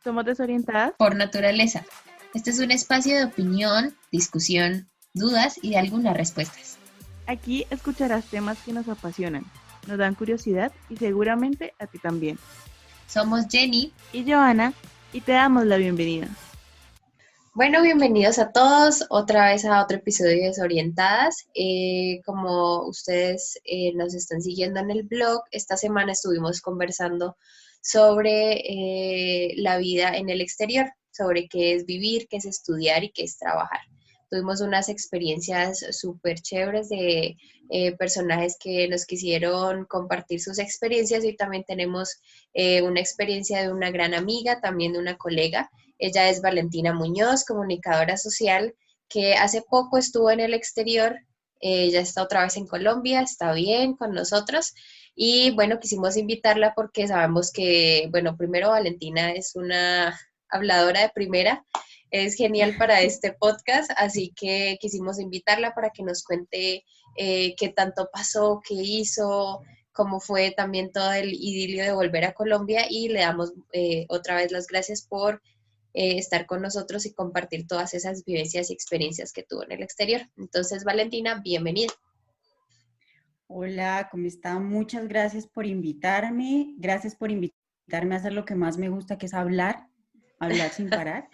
Somos desorientadas por naturaleza. Este es un espacio de opinión, discusión, dudas y de algunas respuestas. Aquí escucharás temas que nos apasionan, nos dan curiosidad y seguramente a ti también. Somos Jenny y Joana y te damos la bienvenida. Bueno, bienvenidos a todos otra vez a otro episodio de Desorientadas. Como ustedes nos están siguiendo en el blog, esta semana estuvimos conversando sobre la vida en el exterior, sobre qué es vivir, qué es estudiar y qué es trabajar. Tuvimos unas experiencias súper chéveres de personajes que nos quisieron compartir sus experiencias y también tenemos una experiencia de una gran amiga, también de una colega. Ella es Valentina Muñoz, comunicadora social, que hace poco estuvo en el exterior. Ella está otra vez en Colombia, está bien con nosotros. Y bueno, quisimos invitarla porque sabemos que, bueno, primero Valentina es una habladora de primera, es genial para este podcast, así que quisimos invitarla para que nos cuente qué tanto pasó, qué hizo, cómo fue también todo el idilio de volver a Colombia y le damos otra vez las gracias por estar con nosotros y compartir todas esas vivencias y experiencias que tuvo en el exterior. Entonces, Valentina, bienvenida. Hola, ¿cómo está? Muchas gracias por invitarme. Gracias por invitarme a hacer lo que más me gusta, que es hablar sin parar.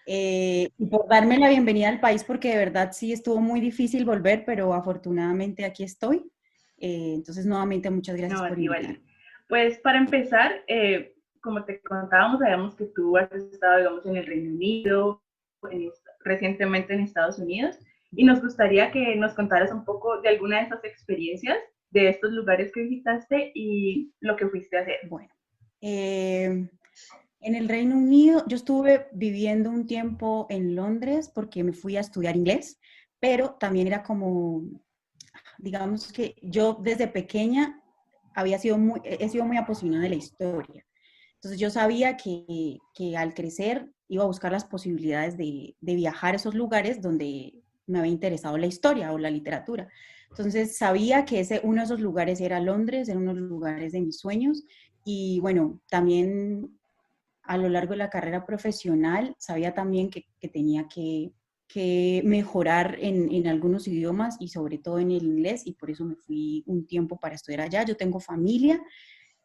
Y por darme la bienvenida al país, porque de verdad sí estuvo muy difícil volver, pero afortunadamente aquí estoy. Entonces, nuevamente, muchas gracias por invitarme. Vale. Pues para empezar, como te contábamos, sabíamos que tú has estado, digamos, en el Reino Unido, recientemente en Estados Unidos, y nos gustaría que nos contaras un poco de alguna de esas experiencias, de estos lugares que visitaste y lo que fuiste a hacer. Bueno, en el Reino Unido, yo estuve viviendo un tiempo en Londres porque me fui a estudiar inglés, pero también era como, digamos que yo desde pequeña he sido muy apasionada de la historia. Entonces yo sabía que al crecer iba a buscar las posibilidades de viajar a esos lugares donde me había interesado la historia o la literatura. Entonces sabía que uno de esos lugares era Londres, era uno de los lugares de mis sueños. Y bueno, también a lo largo de la carrera profesional sabía también que tenía que mejorar en algunos idiomas y sobre todo en el inglés, y por eso me fui un tiempo para estudiar allá. Yo tengo familia,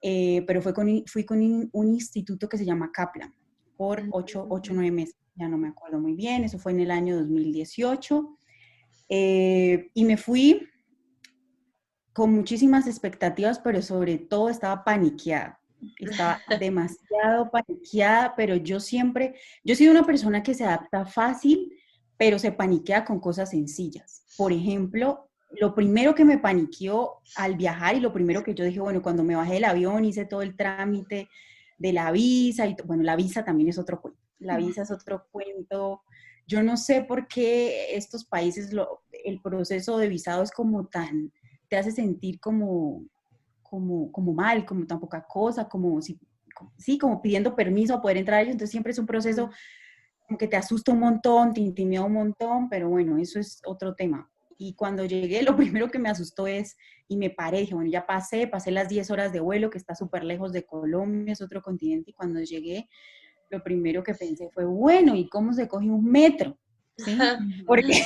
pero fui con un instituto que se llama Kaplan por 8 o 9 meses, ya no me acuerdo muy bien, eso fue en el año 2018, y me fui con muchísimas expectativas, pero sobre todo estaba paniqueada. Estaba demasiado paniqueada, pero yo he sido una persona que se adapta fácil, pero se paniquea con cosas sencillas. Por ejemplo, lo primero que me paniqueó al viajar y lo primero que yo dije, bueno, cuando me bajé del avión hice todo el trámite de la visa, y bueno, la visa también es otro cuento. La visa es otro cuento. Yo no sé por qué estos países, el proceso de visado es como te hace sentir como mal, como tan poca cosa, como pidiendo permiso a poder entrar a ellos. Entonces siempre es un proceso como que te asusta un montón, te intimida un montón, pero bueno, eso es otro tema. Y cuando llegué, lo primero que me asustó y me paré, dije, bueno, ya pasé las 10 horas de vuelo, que está súper lejos de Colombia, es otro continente, y cuando llegué, lo primero que pensé fue, bueno, ¿y cómo se coge un metro? ¿Sí? Porque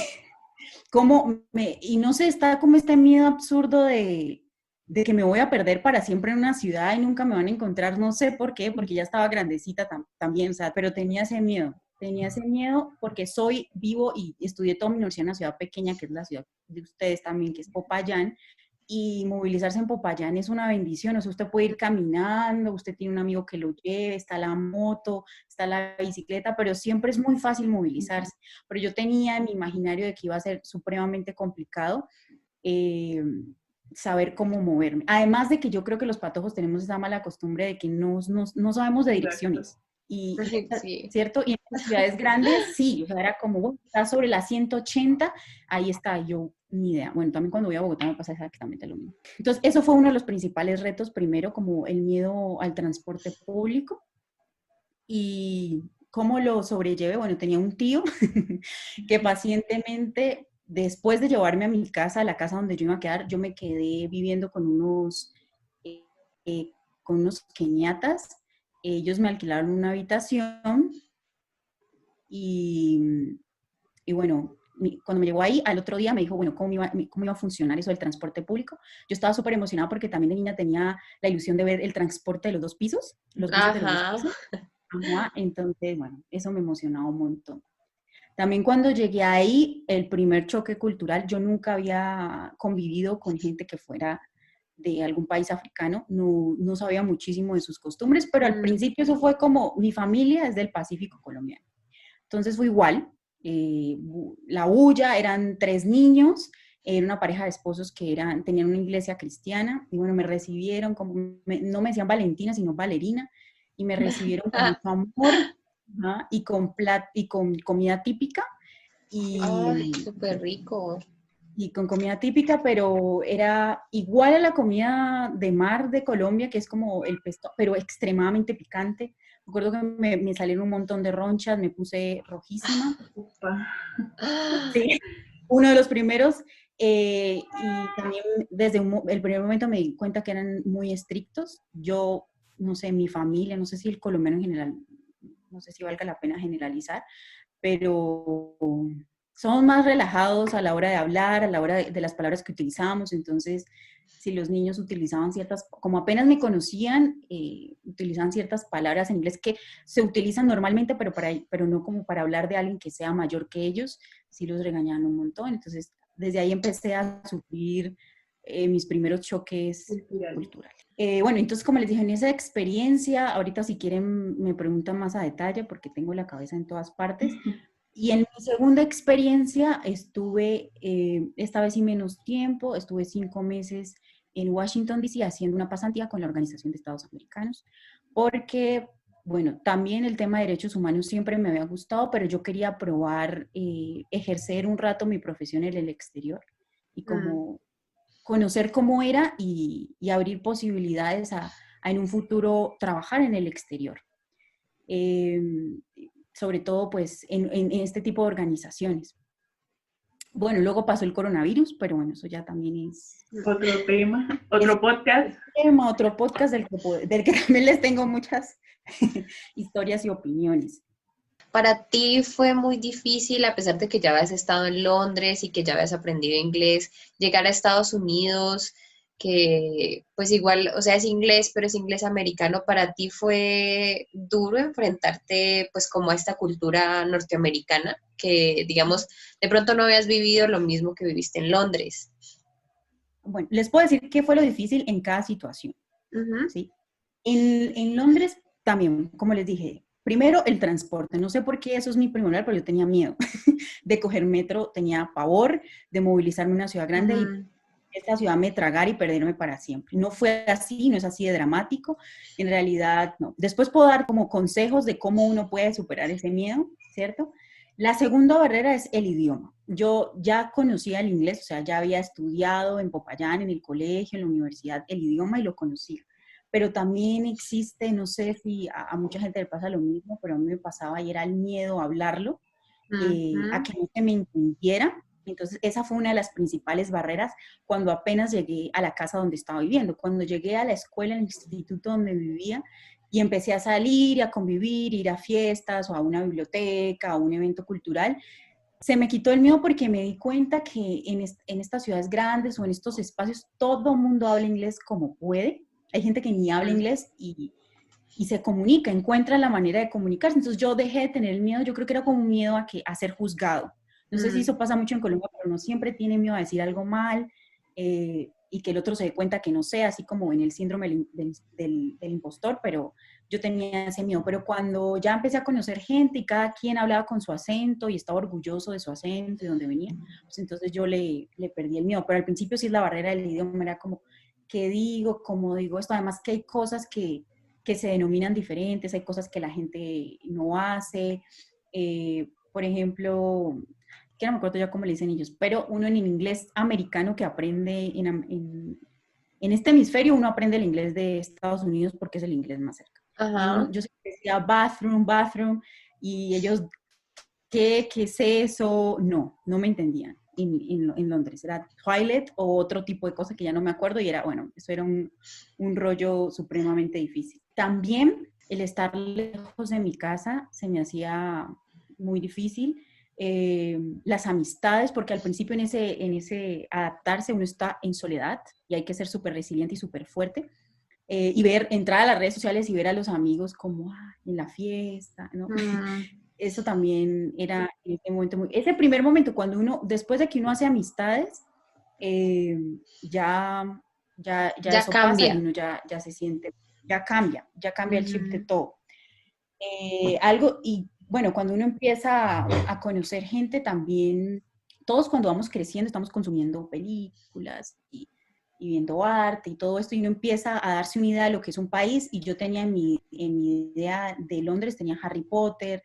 y no sé, está como este miedo absurdo de que me voy a perder para siempre en una ciudad y nunca me van a encontrar, no sé por qué, porque ya estaba grandecita también, o sea, pero tenía ese miedo porque vivo y estudié toda mi universidad en una ciudad pequeña, que es la ciudad de ustedes también, que es Popayán, y movilizarse en Popayán es una bendición. O sea, usted puede ir caminando, usted tiene un amigo que lo lleve, está la moto, está la bicicleta, pero siempre es muy fácil movilizarse. Pero yo tenía en mi imaginario de que iba a ser supremamente complicado saber cómo moverme. Además de que yo creo que los patojos tenemos esa mala costumbre de que no sabemos de direcciones. Sí. ¿Cierto? Y en las ciudades grandes, sí, o sea, era como, bueno, está sobre la 180, ahí está, yo, ni idea. Bueno, también cuando voy a Bogotá me pasa exactamente lo mismo. Entonces, eso fue uno de los principales retos, primero, como el miedo al transporte público, y cómo lo sobrellevé. Bueno, tenía un tío que pacientemente, después de llevarme a mi casa, a la casa donde yo iba a quedar, yo me quedé viviendo con unos keniatas, ellos me alquilaron una habitación y bueno, cuando me llegó ahí, al otro día me dijo, bueno, cómo iba a funcionar eso del transporte público. Yo estaba súper emocionada porque también de niña tenía la ilusión de ver el transporte de los 2 pisos, los buses de los 2 Ajá. pisos. Ajá, entonces, bueno, eso me emocionaba un montón. También cuando llegué ahí, el primer choque cultural, yo nunca había convivido con gente que fuera de algún país africano, no sabía muchísimo de sus costumbres, pero al Mm. principio eso fue como, mi familia es del Pacífico colombiano. Entonces fue igual, la bulla, eran 3 niños, era una pareja de esposos que tenían una iglesia cristiana, y bueno, me recibieron como, no me decían Valentina, sino Valerina, y me recibieron con mucho amor, ¿no? Y con comida típica, Ay, y, súper rico. y con comida típica, pero era igual a la comida de mar de Colombia, que es como el pesto, pero extremadamente picante. Recuerdo que me salieron un montón de ronchas, me puse rojísima. Upa. Sí, uno de los primeros. Y también desde el primer momento me di cuenta que eran muy estrictos. Yo, no sé, mi familia, no sé si el colombiano en general, no sé si valga la pena generalizar, pero somos más relajados a la hora de hablar, a la hora de las palabras que utilizamos. Entonces, si los niños utilizaban como apenas me conocían, utilizaban ciertas palabras en inglés que se utilizan normalmente, pero no como para hablar de alguien que sea mayor que ellos, sí los regañaban un montón. Entonces, desde ahí empecé a sufrir mis primeros choques Cultural. culturales. Bueno, entonces como les dije, en esa experiencia, ahorita si quieren me preguntan más a detalle porque tengo la cabeza en todas partes. Y en mi segunda experiencia estuve, esta vez y menos tiempo, estuve 5 meses en Washington, D.C. haciendo una pasantía con la Organización de Estados Americanos, porque, bueno, también el tema de derechos humanos siempre me había gustado, pero yo quería probar, ejercer un rato mi profesión en el exterior y Mm. como conocer cómo era y abrir posibilidades a en un futuro trabajar en el exterior. Eh, Sobre todo pues en este tipo de organizaciones. Bueno, luego pasó el coronavirus, pero bueno, eso ya también Otro tema, es otro podcast. otro podcast del que también les tengo muchas historias y opiniones. Para ti fue muy difícil, a pesar de que ya habías estado en Londres y que ya habías aprendido inglés, llegar a Estados Unidos, que pues igual, o sea, es inglés, pero es inglés americano. ¿Para ti fue duro enfrentarte pues como a esta cultura norteamericana, que digamos, de pronto no habías vivido lo mismo que viviste en Londres? Bueno, les puedo decir qué fue lo difícil en cada situación, Ujú. ¿sí? En Londres también, como les dije, primero el transporte. No sé por qué eso es mi primordial, pero yo tenía miedo de coger metro, tenía pavor de movilizarme en una ciudad grande y Mm. esta ciudad me tragara y perderme para siempre. No fue así, no es así de dramático. En realidad, no. Después puedo dar como consejos de cómo uno puede superar ese miedo, ¿cierto? La segunda barrera es el idioma. Yo ya conocía el inglés, o sea, ya había estudiado en Popayán, en el colegio, en la universidad, el idioma y lo conocía. Pero también existe, no sé si a mucha gente le pasa lo mismo, pero a mí me pasaba y era el miedo a hablarlo, a Ujú. que no se me entendiera. Entonces, esa fue una de las principales barreras cuando apenas llegué a la casa donde estaba viviendo. Cuando llegué a la escuela, al instituto donde vivía, y empecé a salir y a convivir, ir a fiestas o a una biblioteca, a un evento cultural, se me quitó el miedo porque me di cuenta que en estas ciudades grandes o en estos espacios todo el mundo habla inglés como puede. Hay gente que ni habla inglés y se comunica, encuentra la manera de comunicarse. Entonces yo dejé de tener el miedo, yo creo que era como un miedo a ser juzgado. No sé si Mm. eso pasa mucho en Colombia, pero uno siempre tiene miedo a decir algo mal y que el otro se dé cuenta que no sé, así como en el síndrome del impostor, pero yo tenía ese miedo. Pero cuando ya empecé a conocer gente y cada quien hablaba con su acento y estaba orgulloso de su acento y donde venía, pues entonces yo le perdí el miedo. Pero al principio sí es la barrera del idioma, era como, ¿qué digo? ¿Cómo digo esto? Además que hay cosas que se denominan diferentes, hay cosas que la gente no hace. Por ejemplo, que no me acuerdo ya cómo le dicen ellos, pero uno en el inglés americano que aprende en este hemisferio, uno aprende el inglés de Estados Unidos porque es el inglés más cerca. Y Ajá. yo siempre decía bathroom, bathroom, y ellos, ¿qué es eso? No me entendían. En Londres era toilet o otro tipo de cosa que ya no me acuerdo y era, bueno, eso era un rollo supremamente difícil. También el estar lejos de mi casa se me hacía muy difícil. Las amistades, porque al principio en ese adaptarse uno está en soledad y hay que ser súper resiliente y súper fuerte. Y entrar a las redes sociales y ver a los amigos como en la fiesta, ¿no? Eso también era en ese momento ese primer momento cuando uno, después de que uno hace amistades, eh, ya, ya Ya eso pasa y cambia. uno ya se siente, ya cambia el chip de Ujú. todo. Y bueno, cuando uno empieza a conocer gente también, todos cuando vamos creciendo estamos consumiendo películas y viendo arte y todo esto, y uno empieza a darse una idea de lo que es un país, y yo tenía en mi idea de Londres, tenía Harry Potter,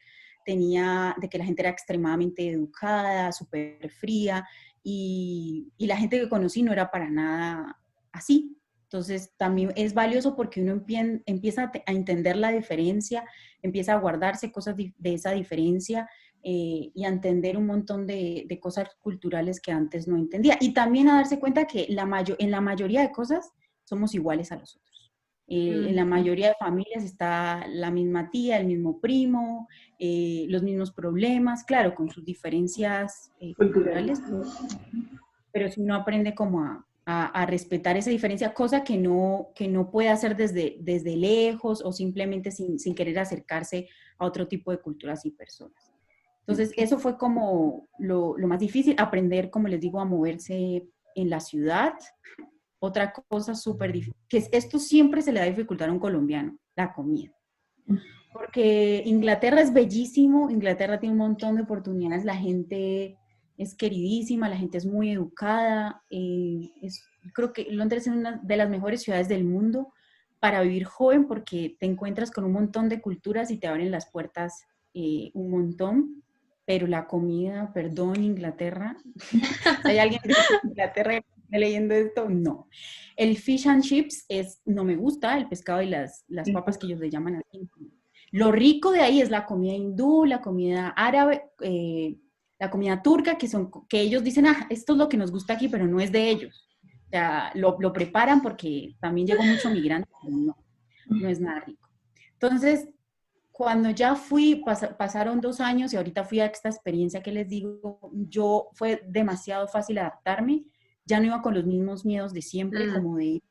tenía de que la gente era extremadamente educada, súper fría, y la gente que conocí no era para nada así. Entonces también es valioso porque uno empieza a entender la diferencia, empieza a guardarse cosas de esa diferencia, y a entender un montón de cosas culturales que antes no entendía. Y también a darse cuenta que en la mayoría de cosas somos iguales a los otros. En la Ujú. mayoría de familias está la misma tía, el mismo primo, los mismos problemas, claro, con sus diferencias Culturales. culturales, pero si uno aprende como a respetar esa diferencia, cosa que no puede hacer desde lejos o simplemente sin querer acercarse a otro tipo de culturas y personas. Entonces, eso fue como lo más difícil, aprender, como les digo, a moverse en la ciudad. Otra cosa súper difícil, esto siempre se le da dificultad a un colombiano, la comida. Porque Inglaterra es bellísimo, Inglaterra tiene un montón de oportunidades, la gente es queridísima, la gente es muy educada, creo que Londres es una de las mejores ciudades del mundo para vivir joven porque te encuentras con un montón de culturas y te abren las puertas un montón, pero la comida, perdón, Inglaterra, si hay alguien de Inglaterra que esté leyendo esto, no. El fish and chips no me gusta, el pescado y las papas que ellos le llaman así. Lo rico de ahí es la comida hindú, la comida árabe, la comida turca, que ellos dicen, esto es lo que nos gusta aquí, pero no es de ellos. O sea, lo preparan porque también llegó mucho migrante, pero no es nada rico. Entonces, cuando ya pasaron 2 años y ahorita fui a esta experiencia que les digo, fue demasiado fácil adaptarme, ya no iba con los mismos miedos de siempre, Mm. como de ir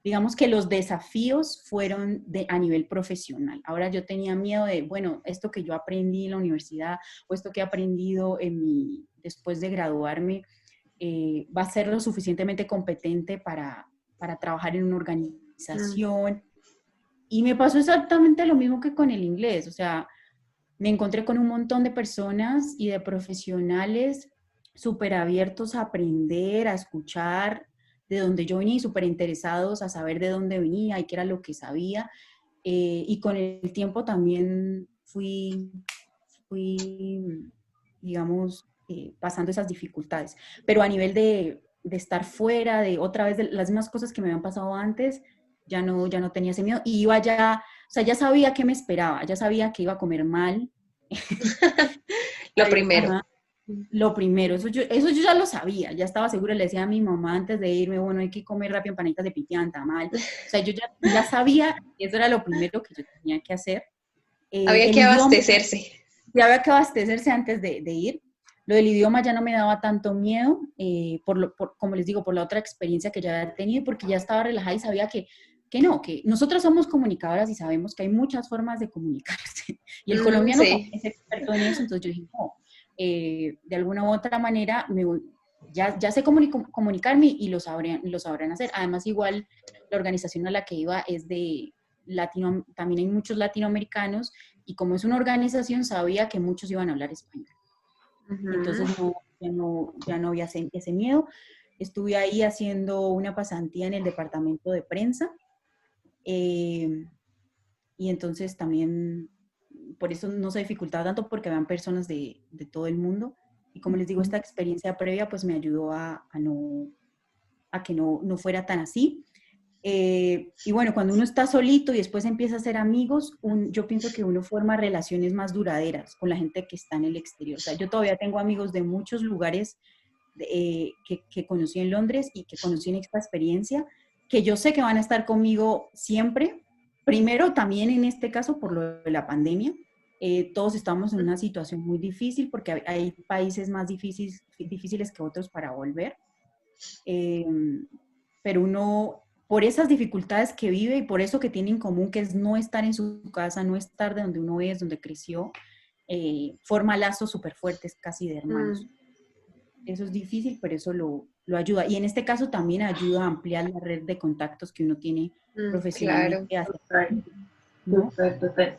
digamos que los desafíos fueron a nivel profesional. Ahora yo tenía miedo de, bueno, esto que yo aprendí en la universidad o esto que he aprendido después de graduarme, va a ser lo suficientemente competente para trabajar en una Mm. organización. Y me pasó exactamente lo mismo que con el inglés, o sea, me encontré con un montón de personas y de profesionales súper abiertos a aprender, a escuchar de dónde yo venía y súper interesados a saber de dónde venía y qué era lo que sabía. Y con el tiempo también fui digamos, pasando esas dificultades. Pero a nivel de estar fuera, de otra vez de las mismas cosas que me habían pasado antes, ya no tenía ese miedo. Y iba ya, o sea, ya sabía qué me esperaba, ya sabía que iba a comer mal. Lo primero. Ajá, lo primero, eso yo ya lo sabía, ya estaba segura, le decía a mi mamá antes de irme, bueno, hay que comer rápido empanitas de pipián, tamal. O sea, yo ya sabía que eso era lo primero que yo tenía que hacer. Había El que idioma, abastecerse. ya había que abastecerse antes de ir. Lo del idioma ya no me daba tanto miedo, como les digo, por la otra experiencia que ya había tenido, porque ya estaba relajada y sabía que nosotros somos comunicadoras y sabemos que hay muchas formas de comunicarse. Y el colombiano como Sí. es experto en eso, entonces yo dije, no, de alguna u otra manera ya sé comunicarme y lo sabrán hacer. Además, igual la organización a la que iba es de también hay muchos latinoamericanos y como es una organización sabía que muchos iban a hablar español. Ujú. Entonces ya no había ese miedo. Estuve ahí haciendo una pasantía en el departamento de prensa, eh, y entonces también por eso no se dificultaba tanto porque habían personas de todo el mundo. Y como les digo, esta experiencia previa pues me ayudó a que no fuera tan así. Y bueno, cuando uno está solito y después empieza a hacer amigos, yo pienso que uno forma relaciones más duraderas con la gente que está en el exterior. O sea, yo todavía tengo amigos de muchos lugares que conocí en Londres y que conocí en esta experiencia, que yo sé que van a estar conmigo siempre, primero, también en este caso, por lo de la pandemia, todos estamos en una situación muy difícil porque hay países más difíciles que otros para volver. Eh, pero uno, por esas dificultades que vive y por eso que tiene en común, que es no estar en su casa, no estar de donde uno es, donde creció, forma lazos súper fuertes, casi de hermanos. Eso es difícil, pero eso lo ayuda. Y en este caso también ayuda a ampliar la red de contactos que uno tiene Claro. profesionalmente, Total, ¿no? total, total.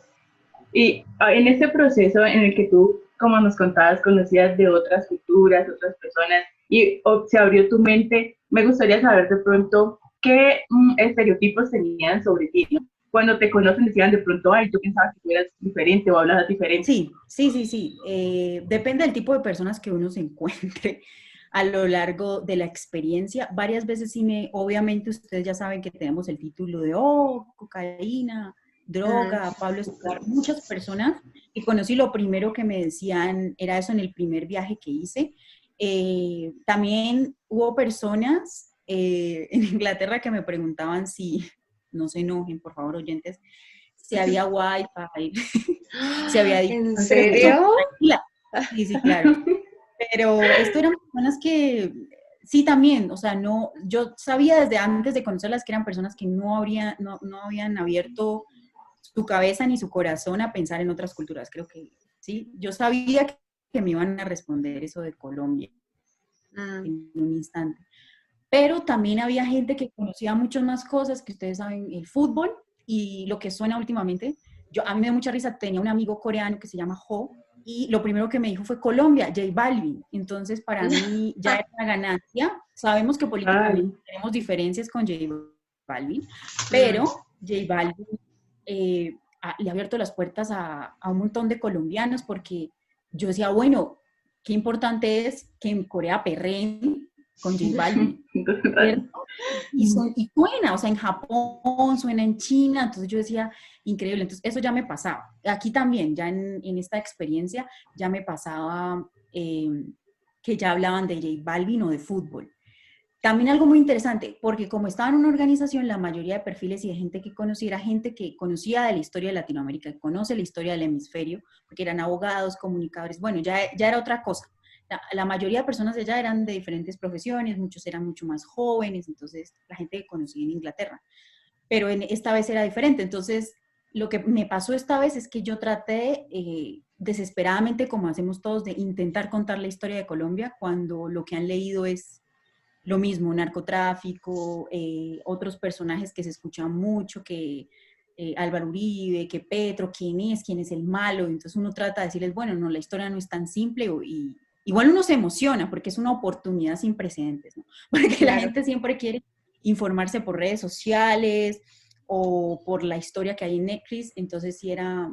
Y en este proceso en el que tú, como nos contabas, conocías de otras culturas, otras personas, y se abrió tu mente, me gustaría saber de pronto qué estereotipos tenían sobre ti, ¿no? Cuando te conocen decían de pronto, ay, yo pensaba que tú eras diferente o hablabas diferente. Sí. Depende del tipo de personas que uno se encuentre a lo largo de la experiencia. Varias veces obviamente ustedes ya saben que tenemos el título de, cocaína, droga, Pablo Escobar. Muchas personas que conocí, lo primero que me decían era eso en el primer viaje que hice. También hubo personas en Inglaterra que me preguntaban si, no se enojen, por favor, oyentes, si había wifi, si había ¿En Okay. serio? tranquila. Sí, claro. Pero esto eran personas que, sí, también, o sea, no, yo sabía desde antes de conocerlas que eran personas que no habían abierto su cabeza ni su corazón a pensar en otras culturas. Creo que, sí, yo sabía que me iban a responder eso de Colombia en un instante. Pero también había gente que conocía muchas más cosas, que ustedes saben, el fútbol y lo que suena últimamente. A mí me da mucha risa, tenía un amigo coreano que se llama Ho, y lo primero que me dijo fue Colombia, J Balvin. Entonces, para mí ya era una ganancia. Sabemos que Ay, políticamente tenemos diferencias con J Balvin, pero J Balvin le ha abierto las puertas a un montón de colombianos porque yo decía, bueno, qué importante es que en Corea perren con J Balvin, ¿cierto? Y suena, o sea, en Japón, suena en China, entonces yo decía, increíble, entonces eso ya me pasaba. Aquí también, ya en esta experiencia, ya me pasaba que ya hablaban de J Balvin o de fútbol. También algo muy interesante, porque como estaba en una organización, la mayoría de perfiles y de gente que conocía era gente que conocía de la historia de Latinoamérica, que conoce la historia del hemisferio, porque eran abogados, comunicadores, bueno, ya era otra cosa. La mayoría de personas de allá eran de diferentes profesiones, muchos eran mucho más jóvenes, entonces la gente que conocí en Inglaterra. Pero esta vez era diferente, entonces lo que me pasó esta vez es que yo traté desesperadamente, como hacemos todos, de intentar contar la historia de Colombia cuando lo que han leído es lo mismo, narcotráfico, otros personajes que se escuchan mucho, que Álvaro Uribe, que Petro, quién es el malo. Entonces uno trata de decirles, bueno, no, la historia no es tan simple y igual uno se emociona porque es una oportunidad sin precedentes, ¿no? Porque la Claro. gente siempre quiere informarse por redes sociales o por la historia que hay en Netflix. Entonces sí era,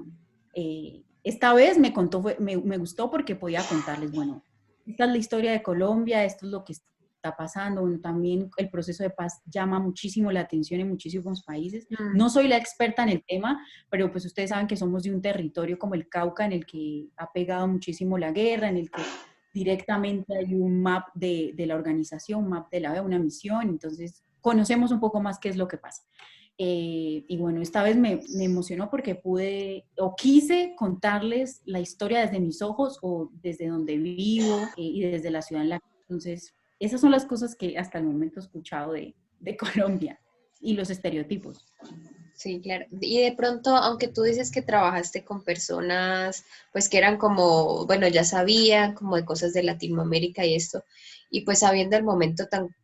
esta vez me gustó porque podía contarles, bueno, esta es la historia de Colombia, esto es lo que está pasando. Bueno, también el proceso de paz llama muchísimo la atención en muchísimos países. No soy la experta en el tema, pero pues ustedes saben que somos de un territorio como el Cauca, en el que ha pegado muchísimo la guerra, en el que directamente hay un map de la organización, un map de la OEA, una misión, entonces conocemos un poco más qué es lo que pasa. Y bueno, esta vez me emocionó porque pude o quise contarles la historia desde mis ojos o desde donde vivo y desde la ciudad en la que. Entonces, esas son las cosas que hasta el momento he escuchado de Colombia y los estereotipos. Sí, claro. Y de pronto, aunque tú dices que trabajaste con personas, pues que eran como, bueno, ya sabían como de cosas de Latinoamérica y esto, y pues sabiendo el momento tan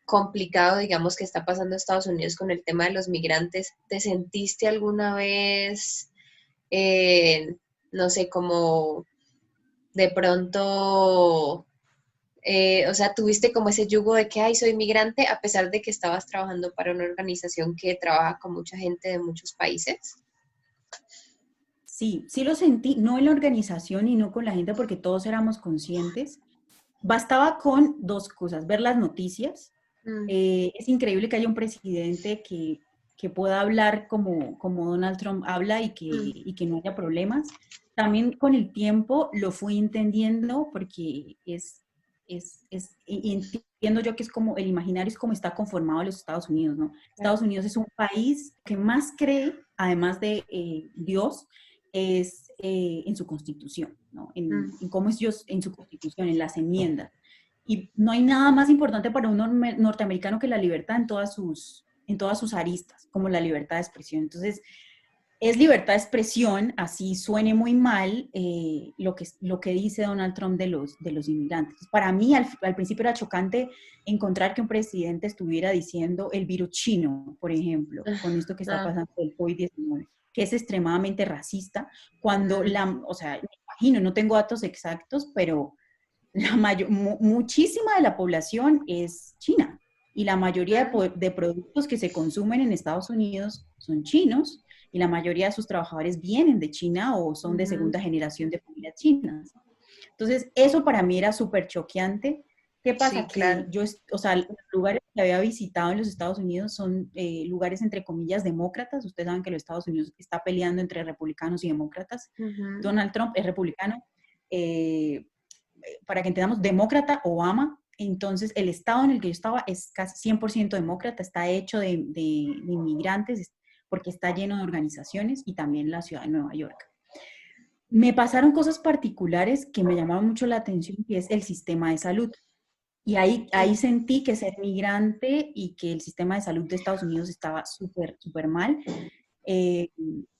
complicado, digamos, que está pasando Estados Unidos con el tema de los migrantes, ¿te sentiste alguna vez, eh, no sé, como de pronto, o sea, tuviste como ese yugo de que, ay, soy migrante, a pesar de que estabas trabajando para una organización que trabaja con mucha gente de muchos países? Sí lo sentí, no en la organización y no con la gente porque todos éramos conscientes. Bastaba con dos cosas, ver las noticias. Mm, Es increíble que haya un presidente que pueda hablar como Donald Trump habla mm, y que no haya problemas. También con el tiempo lo fui entendiendo porque viendo yo que es como el imaginario es como está conformado los Estados Unidos, ¿no? Estados Unidos es un país que más cree, además de Dios, es en su constitución, ¿no? En cómo es Dios en su constitución, en las enmiendas. Y no hay nada más importante para un norteamericano que la libertad en todas sus aristas, como la libertad de expresión. Entonces, es libertad de expresión, así suene muy mal, lo que dice Donald Trump de los inmigrantes. Para mí, al principio era chocante encontrar que un presidente estuviera diciendo el virus chino, por ejemplo, con esto que está pasando el COVID-19, que es extremadamente racista, cuando o sea, me imagino, no tengo datos exactos, pero muchísima de la población es china y la mayoría de productos que se consumen en Estados Unidos son chinos y la mayoría de sus trabajadores vienen de China o son de segunda generación de familias chinas. Entonces, eso para mí era súper choqueante. ¿Qué pasa? Sí, claro. Que yo, o sea, los lugares que había visitado en los Estados Unidos son lugares, entre comillas, demócratas. Ustedes saben que los Estados Unidos está peleando entre republicanos y demócratas. Donald Trump es republicano. Para que entendamos, demócrata, Obama. Entonces, el estado en el que yo estaba es casi 100% demócrata, está hecho de inmigrantes, porque está lleno de organizaciones, y también la ciudad de Nueva York. Me pasaron cosas particulares que me llamaron mucho la atención, que es el sistema de salud. Y ahí sentí que ser migrante y que el sistema de salud de Estados Unidos estaba súper, súper mal,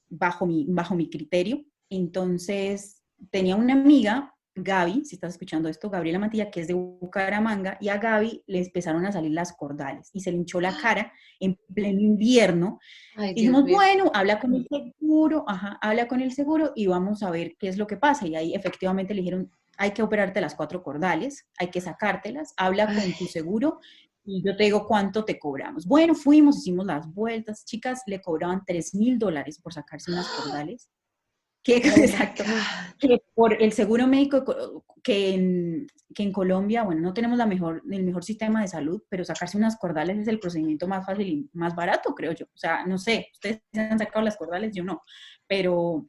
bajo mi criterio. Entonces, tenía una amiga, Gaby, si estás escuchando esto, Gabriela Matilla, que es de Bucaramanga, y a Gaby le empezaron a salir las cordales y se le hinchó la cara en pleno invierno. Ay, Y Dios dijimos, mío. bueno, habla con el seguro y vamos a ver qué es lo que pasa. Y ahí efectivamente le dijeron, hay que operarte las 4 cordales, hay que sacártelas, habla con tu seguro y yo te digo cuánto te cobramos. Bueno, fuimos, hicimos las vueltas, chicas, le cobraban $3,000 por sacarse unas cordales. Exacto. Que por el seguro médico, que en Colombia, bueno, no tenemos el mejor sistema de salud, pero sacarse unas cordales es el procedimiento más fácil y más barato, creo yo. O sea, no sé, ustedes se han sacado las cordales, yo no, pero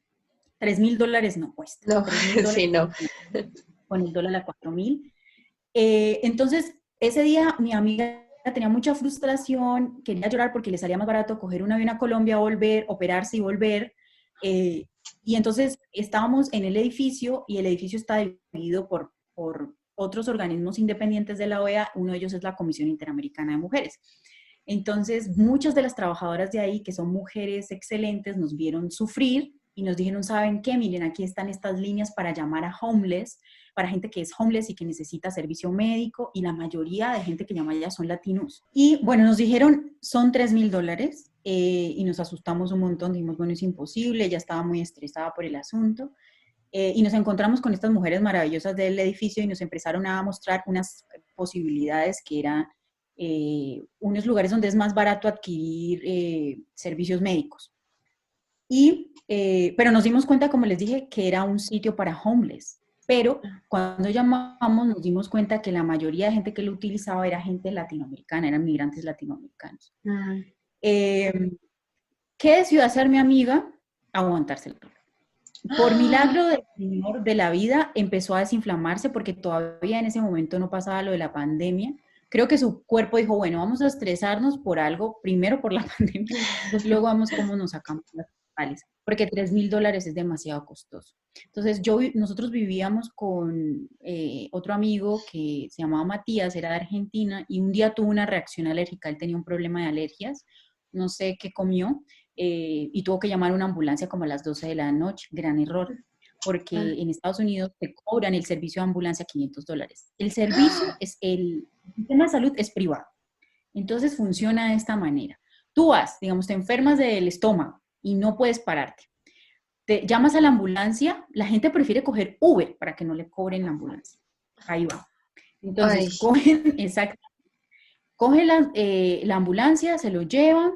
$3,000 no cuesta. No, $3,000 sí, no. con el dólar a 4,000. Entonces, ese día mi amiga tenía mucha frustración, quería llorar porque le salía más barato coger un avión a Colombia, volver, operarse y volver. Y entonces estábamos en el edificio y el edificio está dividido por otros organismos independientes de la OEA, uno de ellos es la Comisión Interamericana de Mujeres. Entonces, muchas de las trabajadoras de ahí, que son mujeres excelentes, nos vieron sufrir y nos dijeron, ¿saben qué? Miren, aquí están estas líneas para llamar a homeless, para gente que es homeless y que necesita servicio médico, y la mayoría de gente que llama allá son latinos. Y bueno, nos dijeron, son $3,000, y nos asustamos un montón, dijimos, bueno, es imposible, ella estaba muy estresada por el asunto. Y nos encontramos con estas mujeres maravillosas del edificio y nos empezaron a mostrar unas posibilidades que eran unos lugares donde es más barato adquirir servicios médicos. Pero nos dimos cuenta, como les dije, que era un sitio para homeless. Pero cuando llamamos nos dimos cuenta que la mayoría de gente que lo utilizaba era gente latinoamericana, eran migrantes latinoamericanos. ¿Qué decidió hacer mi amiga? Aguantarse el dolor. Por milagro del Señor de la vida, empezó a desinflamarse porque todavía en ese momento no pasaba lo de la pandemia. Creo que su cuerpo dijo, bueno, vamos a estresarnos por algo, primero por la pandemia, luego vamos cómo nos sacamos las cordales, porque $3,000 es demasiado costoso. Entonces, nosotros vivíamos con otro amigo que se llamaba Matías, era de Argentina, y un día tuvo una reacción alérgica, él tenía un problema de alergias, no sé qué comió, y tuvo que llamar a una ambulancia como a las 12 de la noche, gran error, porque en Estados Unidos te cobran el servicio de ambulancia $500. El servicio el sistema de salud es privado, entonces funciona de esta manera. Tú vas, digamos, te enfermas del estómago y no puedes pararte. Te llamas a la ambulancia, la gente prefiere coger Uber para que no le cobren la ambulancia. Ahí va. Entonces, cogen la ambulancia, se lo llevan.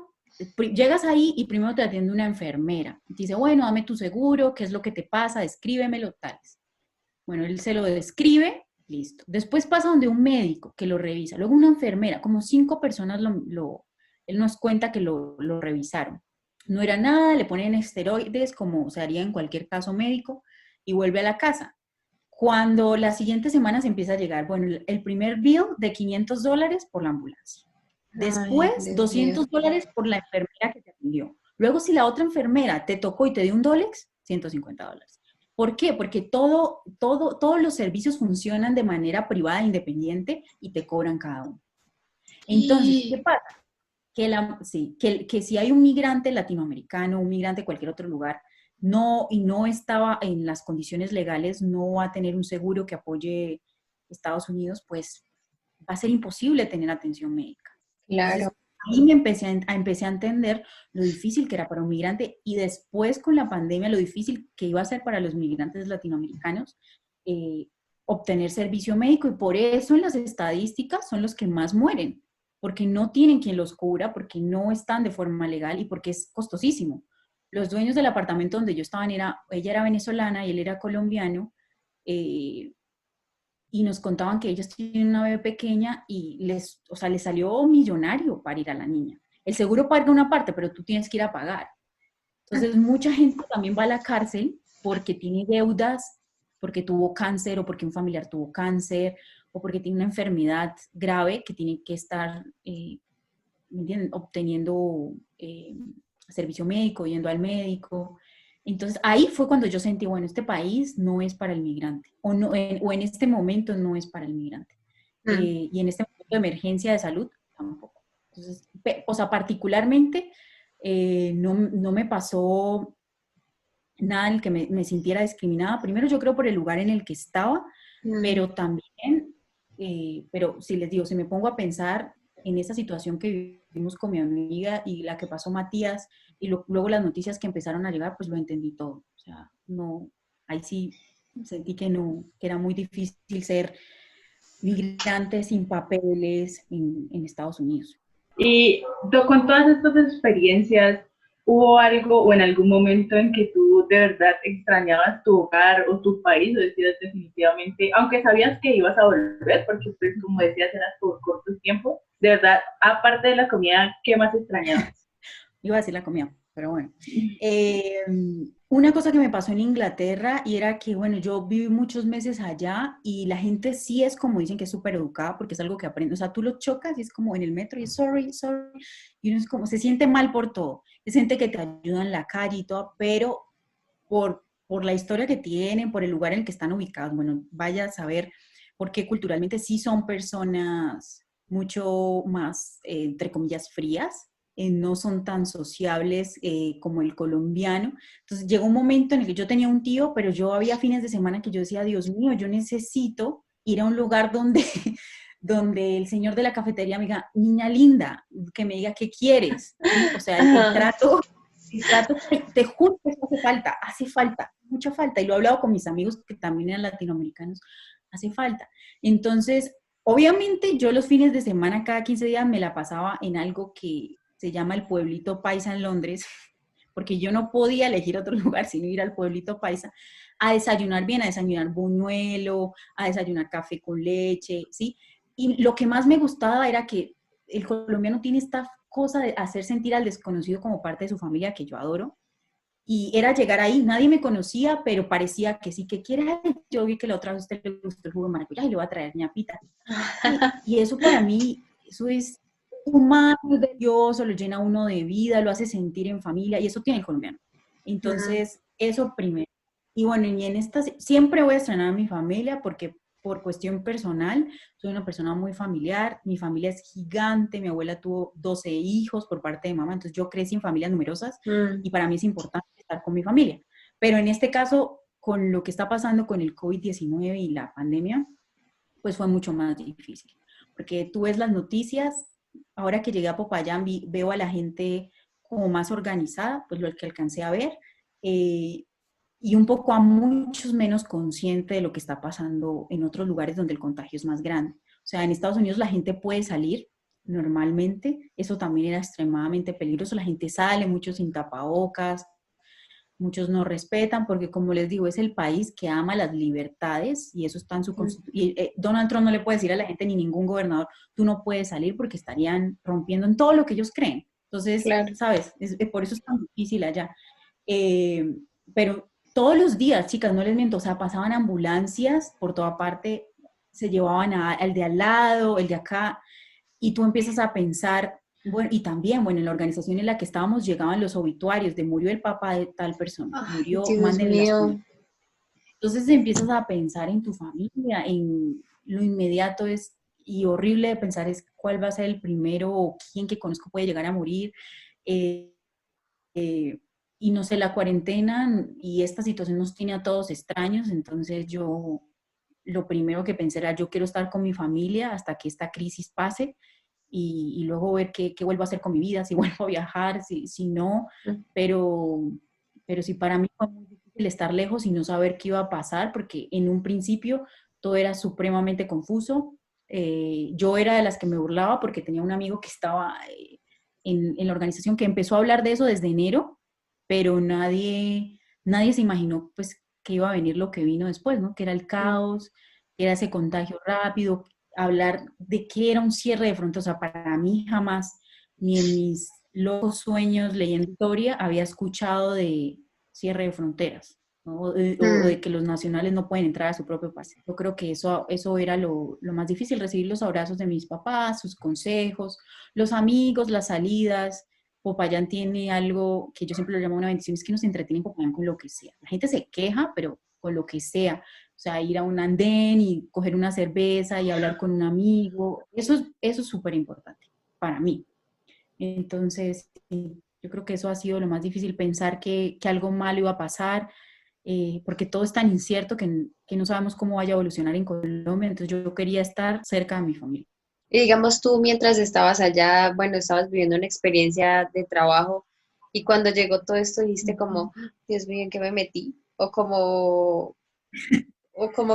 Llegas ahí y primero te atiende una enfermera. Te dice, bueno, dame tu seguro, ¿qué es lo que te pasa? Descríbemelo, tales. Bueno, él se lo describe, listo. Después pasa donde un médico que lo revisa. Luego una enfermera, como 5 personas él nos cuenta que lo revisaron. No era nada, le ponen esteroides como se haría en cualquier caso médico y vuelve a la casa. Cuando las siguientes semanas empieza a llegar, bueno, el primer bill de $500 por la ambulancia. Ay, Después, Dios mío. $200 por la enfermera que te atendió. Luego, si la otra enfermera te tocó y te dio un Dolex, $150. ¿Por qué? Porque todos los servicios funcionan de manera privada e independiente y te cobran cada uno. Entonces, ¿qué pasa? Que si hay un migrante latinoamericano, un migrante de cualquier otro lugar, y no estaba en las condiciones legales, no va a tener un seguro que apoye Estados Unidos, pues va a ser imposible tener atención médica. Claro. Entonces, ahí me empecé a entender lo difícil que era para un migrante y después con la pandemia lo difícil que iba a ser para los migrantes latinoamericanos obtener servicio médico, y por eso en las estadísticas son los que más mueren, porque no tienen quien los cubra, porque no están de forma legal y porque es costosísimo. Los dueños del apartamento donde yo estaba, ella era venezolana y él era colombiano, y nos contaban que ellos tienen una bebé pequeña y les salió millonario para ir a la niña. El seguro paga una parte, pero tú tienes que ir a pagar. Entonces, mucha gente también va a la cárcel porque tiene deudas, porque tuvo cáncer o porque un familiar tuvo cáncer o porque tiene una enfermedad grave que tiene que estar ¿me entienden? Obteniendo servicio médico, yendo al médico. Entonces, ahí fue cuando yo sentí, bueno, este país no es para el migrante, o en este momento no es para el migrante. Y en este momento de emergencia de salud, tampoco. Entonces, particularmente, no me pasó nada en el que me sintiera discriminada. Primero, yo creo por el lugar en el que estaba, pero también, pero si les digo, si me pongo a pensar en esa situación que vivimos con mi amiga y la que pasó Matías, y luego las noticias que empezaron a llegar, pues lo entendí todo. O sea, no, ahí sí sentí que era muy difícil ser migrante sin papeles en Estados Unidos. Y con todas estas experiencias, ¿hubo algo o en algún momento en que tú de verdad extrañabas tu hogar o tu país o decías definitivamente, aunque sabías que ibas a volver, porque pues, como decías, eras por cortos tiempos, de verdad, aparte de la comida, ¿qué más extrañabas? Iba a decir la comida, pero bueno. Una cosa que me pasó en Inglaterra y era que, bueno, yo viví muchos meses allá y la gente sí es como dicen que es súper educada porque es algo que aprende. O sea, tú lo chocas y es como en el metro y es sorry, sorry. Y uno es como, se siente mal por todo. Es gente que te ayuda en la calle y todo, pero por la historia que tienen, por el lugar en el que están ubicados, bueno, vaya a saber por qué culturalmente sí son personas mucho más, entre comillas, frías, no son tan sociables como el colombiano. Entonces llegó un momento en el que yo tenía un tío, pero yo había fines de semana que yo decía, Dios mío, yo necesito ir a un lugar donde, donde el señor de la cafetería me diga, niña linda, que me diga qué quieres, ¿sí? O sea, el trato, te juro que eso hace falta, mucha falta, y lo he hablado con mis amigos que también eran latinoamericanos, hace falta. Entonces, obviamente yo los fines de semana, cada 15 días, me la pasaba en algo que se llama el Pueblito Paisa en Londres, porque yo no podía elegir otro lugar sino ir al Pueblito Paisa a desayunar bien, a desayunar buñuelo, a desayunar café con leche, ¿sí? Y lo que más me gustaba era que el colombiano tiene esta cosa de hacer sentir al desconocido como parte de su familia, que yo adoro, y era llegar ahí, nadie me conocía, pero parecía que sí, que quiere. Yo vi que la otra vez a usted le gustó el jugo de maracuyá y le voy a traer ñapita. Y eso para mí, eso es humano, de Dios, lo llena uno de vida, lo hace sentir en familia, y eso tiene el colombiano. Entonces, eso primero. Y bueno, y en esta, siempre voy a extrañar a mi familia porque por cuestión personal, soy una persona muy familiar, mi familia es gigante, mi abuela tuvo 12 hijos por parte de mamá, entonces yo crecí en familias numerosas y para mí es importante estar con mi familia. Pero en este caso, con lo que está pasando con el COVID-19 y la pandemia, pues fue mucho más difícil. Porque tú ves las noticias, ahora que llegué a Popayán veo a la gente como más organizada, pues lo que alcancé a ver, y un poco a muchos menos consciente de lo que está pasando en otros lugares donde el contagio es más grande. O sea, en Estados Unidos la gente puede salir normalmente, eso también era extremadamente peligroso, la gente sale mucho sin tapabocas, muchos no respetan porque, como les digo, es el país que ama las libertades y eso está en su constitución. Donald Trump no le puede decir a la gente ni ningún gobernador, tú no puedes salir porque estarían rompiendo en todo lo que ellos creen. Entonces, Claro. ¿sabes? Por eso es tan difícil allá. Pero todos los días, chicas, no les miento, o sea, pasaban ambulancias por toda parte, se llevaban al de al lado, el de acá, y tú empiezas a pensar, bueno, y también, bueno, en la organización en la que estábamos llegaban los obituarios de murió el papá de tal persona, Ay, murió, Dios mándenle las mío. cosas. Entonces empiezas a pensar en tu familia, en lo inmediato es, y horrible de pensar es cuál va a ser el primero o quién que conozco puede llegar a morir. Eh, y no sé, la cuarentena y esta situación nos tiene a todos extraños, entonces yo lo primero que pensé era yo quiero estar con mi familia hasta que esta crisis pase y luego ver qué vuelvo a hacer con mi vida, si vuelvo a viajar, si no, pero, pero sí para mí fue muy difícil estar lejos y no saber qué iba a pasar, porque en un principio todo era supremamente confuso. Yo era de las que me burlaba porque tenía un amigo que estaba en la organización que empezó a hablar de eso desde enero, pero nadie se imaginó pues que iba a venir lo que vino después, ¿no? Que era el caos, que era ese contagio rápido, hablar de qué era un cierre de fronteras. O sea, para mí jamás, ni en mis locos sueños leyendo historia, había escuchado de cierre de fronteras, ¿no? O de que los nacionales no pueden entrar a su propio país. Yo creo que eso era lo más difícil, recibir los abrazos de mis papás, sus consejos, los amigos, las salidas. Popayán tiene algo que yo siempre lo llamo una bendición, es que nos entretienen Popayán con lo que sea. La gente se queja, pero con lo que sea. O sea, ir a un andén y coger una cerveza y hablar con un amigo, eso es súper importante para mí. Entonces, sí, yo creo que eso ha sido lo más difícil, pensar que algo malo iba a pasar, porque todo es tan incierto que no sabemos cómo vaya a evolucionar en Colombia, entonces yo quería estar cerca de mi familia. Y digamos tú mientras estabas allá, bueno, estabas viviendo una experiencia de trabajo y cuando llegó todo esto dijiste como, "Ah, Dios mío, ¿en qué me metí?" O como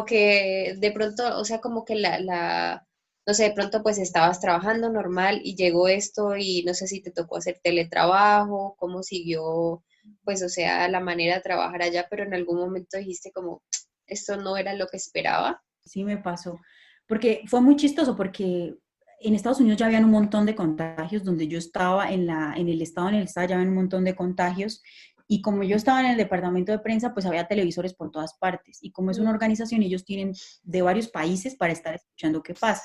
que de pronto, o sea, como que no sé, de pronto pues estabas trabajando normal y llegó esto y no sé si te tocó hacer teletrabajo, cómo siguió, pues, o sea, la manera de trabajar allá, pero en algún momento dijiste como, esto no era lo que esperaba. Sí me pasó, porque fue muy chistoso, porque en Estados Unidos ya habían un montón de contagios, donde yo estaba en el estado en el que estaba ya habían un montón de contagios, y como yo estaba en el departamento de prensa, pues había televisores por todas partes, y como es una organización, ellos tienen de varios países para estar escuchando qué pasa.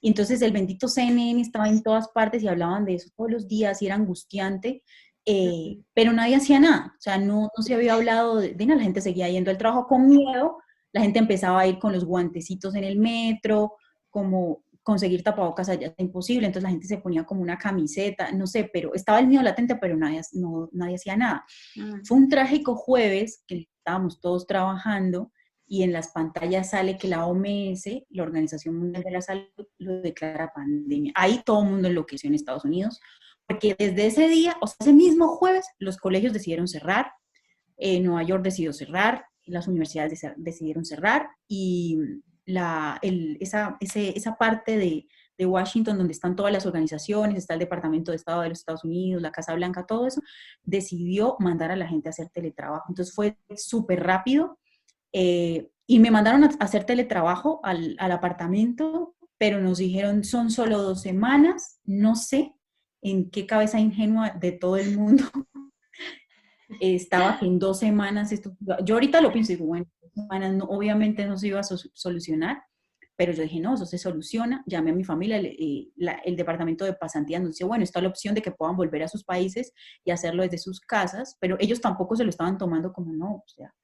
Y entonces el bendito CNN estaba en todas partes y hablaban de eso todos los días y era angustiante, Ujú. pero nadie hacía nada, o sea, no se había hablado de nada, la gente seguía yendo al trabajo con miedo, la gente empezaba a ir con los guantecitos en el metro, como conseguir tapabocas allá es imposible, entonces la gente se ponía como una camiseta, no sé, pero estaba el miedo latente, pero nadie hacía nada. Fue un trágico jueves que estábamos todos trabajando y en las pantallas sale que la OMS, la Organización Mundial de la Salud, lo declara pandemia. Ahí todo el mundo enloqueció en Estados Unidos, porque desde ese día, o sea, ese mismo jueves, los colegios decidieron cerrar, Nueva York decidió cerrar, las universidades decidieron cerrar y esa parte de Washington donde están todas las organizaciones, está el Departamento de Estado de los Estados Unidos, la Casa Blanca, todo eso, decidió mandar a la gente a hacer teletrabajo. Entonces fue súper rápido y me mandaron a hacer teletrabajo al apartamento, pero nos dijeron son solo 2 semanas, no sé en qué cabeza ingenua de todo el mundo estaba que en 2 semanas esto, yo ahorita lo pienso y digo, bueno, 2 semanas obviamente no se iba a solucionar, pero yo dije, no, eso se soluciona, llamé a mi familia, el departamento de pasantías nos decía, bueno, está la opción de que puedan volver a sus países y hacerlo desde sus casas, pero ellos tampoco se lo estaban tomando como no, o sea,